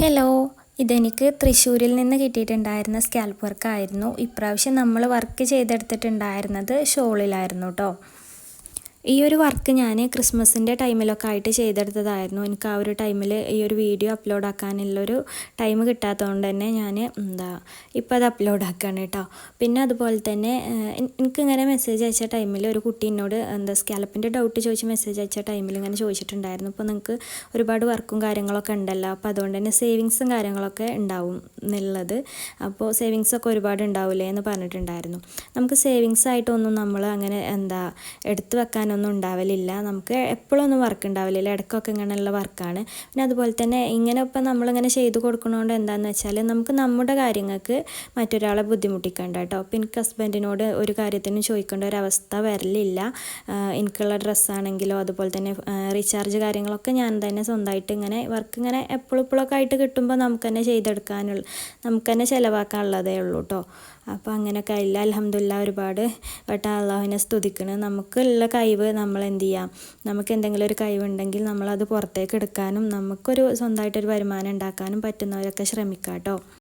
Hello, ഇതെനിക്ക് തൃശ്ശൂരിൽ നിന്ന് കിട്ടിയിട്ടുണ്ടായിരുന്ന സ്കാൽപ്പ് വർക്കായിരുന്നു. ഇപ്രാവശ്യം നമ്മൾ വർക്ക് ചെയ്തെടുത്തിട്ടുണ്ടായിരുന്നത് ഷോളിലായിരുന്നു കേട്ടോ. ഈ ഒരു വർക്ക് ഞാൻ ക്രിസ്മസിൻ്റെ ടൈമിലൊക്കെ ആയിട്ട് ചെയ്തെടുത്തതായിരുന്നു. എനിക്ക് ആ ഒരു ടൈമിൽ ഈ ഒരു വീഡിയോ അപ്ലോഡ് ആക്കാനുള്ളൊരു ടൈം കിട്ടാത്തതുകൊണ്ട് തന്നെ ഞാൻ ഇപ്പോൾ അത് അപ്ലോഡ് ആക്കുകയാണ് കേട്ടോ. പിന്നെ അതുപോലെ തന്നെ എനിക്കിങ്ങനെ മെസ്സേജ് അയച്ച ടൈമിൽ ഒരു കുട്ടി എന്നോട് സ്കാലപ്പിൻ്റെ ഡൗട്ട് ചോദിച്ച് മെസ്സേജ് അയച്ച ടൈമിൽ ഇങ്ങനെ ചോദിച്ചിട്ടുണ്ടായിരുന്നു. ഇപ്പോൾ നിങ്ങൾക്ക് ഒരുപാട് വർക്കും കാര്യങ്ങളൊക്കെ ഉണ്ടല്ലോ, അപ്പോൾ അതുകൊണ്ട് തന്നെ സേവിങ്സും കാര്യങ്ങളൊക്കെ ഉണ്ടാവും എന്നുള്ളത്. അപ്പോൾ സേവിങ്സൊക്കെ ഒരുപാട് ഉണ്ടാവില്ലേ എന്ന് പറഞ്ഞിട്ടുണ്ടായിരുന്നു. നമുക്ക് സേവിങ്സ് ആയിട്ടൊന്നും നമ്മൾ അങ്ങനെ എടുത്തു വെക്കാനൊന്നും ഉണ്ടാവലില്ല. നമുക്ക് എപ്പോഴൊന്നും വർക്ക് ഉണ്ടാവില്ല, ഇടയ്ക്കൊക്കെ ഇങ്ങനെയുള്ള വർക്കാണ്. പിന്നെ അതുപോലെ തന്നെ ഇങ്ങനെ ഇപ്പം നമ്മളിങ്ങനെ ചെയ്ത് കൊടുക്കുന്നതുകൊണ്ട് എന്താണെന്ന് വെച്ചാൽ നമുക്ക് നമ്മുടെ കാര്യങ്ങൾക്ക് മറ്റൊരാളെ ബുദ്ധിമുട്ടിക്കേണ്ട കേട്ടോ. അപ്പം എനിക്ക് ഹസ്ബൻഡിനോട് ഒരു കാര്യത്തിനും ചോദിക്കേണ്ട ഒരവസ്ഥ വരലില്ല. എനിക്കുള്ള ഡ്രസ്സാണെങ്കിലോ അതുപോലെ തന്നെ റീചാർജ് കാര്യങ്ങളൊക്കെ ഞാൻ തന്നെ സ്വന്തമായിട്ട് ഇങ്ങനെ വർക്ക് ഇങ്ങനെ എപ്പോഴൊക്കെ ആയിട്ട് കിട്ടുമ്പോൾ നമുക്ക് തന്നെ ചെയ്തെടുക്കാനുള്ള നമുക്ക് തന്നെ ചിലവാക്കാനുള്ളതേ ഉള്ളൂ കേട്ടോ. അപ്പോൾ അങ്ങനെയൊക്കെ ഇല്ല, അൽഹംദുലില്ലാ ഒരുപാട് വട്ടം അള്ളാഹുവിനെ സ്തുതിക്കണം. നമുക്കുള്ള കഴിവ് നമ്മൾ എന്ത് ചെയ്യാം, നമുക്ക് എന്തെങ്കിലും ഒരു കഴിവുണ്ടെങ്കിൽ നമ്മളത് പുറത്തേക്ക് എടുക്കാനും നമുക്കൊരു സ്വന്തമായിട്ടൊരു വരുമാനം ഉണ്ടാക്കാനും പറ്റുന്നവരൊക്കെ ശ്രമിക്കാം കേട്ടോ.